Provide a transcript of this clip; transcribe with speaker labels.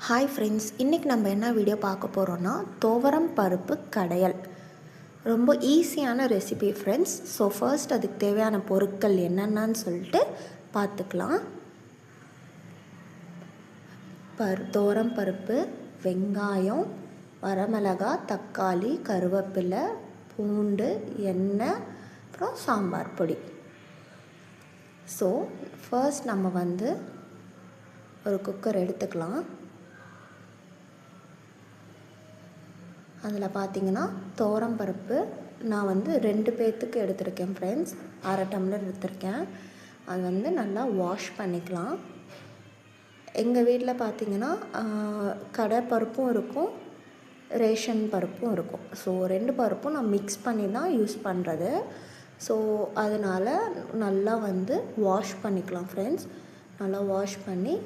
Speaker 1: Hi friends, இன்றைக்கி நம்ம என்ன வீடியோ பார்க்க போகிறோன்னா துவரம் பருப்பு கடையல். ரொம்ப ஈஸியான ரெசிபி ஃப்ரெண்ட்ஸ். ஸோ ஃபர்ஸ்ட் அதுக்கு தேவையான பொருட்கள் என்னென்னு சொல்லிட்டு பார்த்துக்கலாம். துவரம் பருப்பு, வெங்காயம், வரமிளகாய், தக்காளி, கருவேப்பிலை, பூண்டு, எண்ணெய், அப்புறம் சாம்பார் பொடி. ஸோ ஃபர்ஸ்ட் நம்ம ஒரு குக்கர் எடுத்துக்கலாம். அதில் பார்த்திங்கன்னா துவரம் பருப்பு நான் 2 பேர்த்துக்கு எடுத்திருக்கேன் ஃப்ரெண்ட்ஸ். 1/2 டம்ளர் எடுத்திருக்கேன். அது நல்லா வாஷ் பண்ணிக்கலாம். எங்கள் வீட்டில் பார்த்திங்கன்னா கடை பருப்பும் இருக்கும், ரேஷன் பருப்பும் இருக்கும். ஸோ 2 பருப்பும் நான் மிக்ஸ் பண்ணி தான் யூஸ் பண்ணுறது. ஸோ அதனால் நல்லா வாஷ் பண்ணிக்கலாம் ஃப்ரெண்ட்ஸ். நல்லா வாஷ் பண்ணி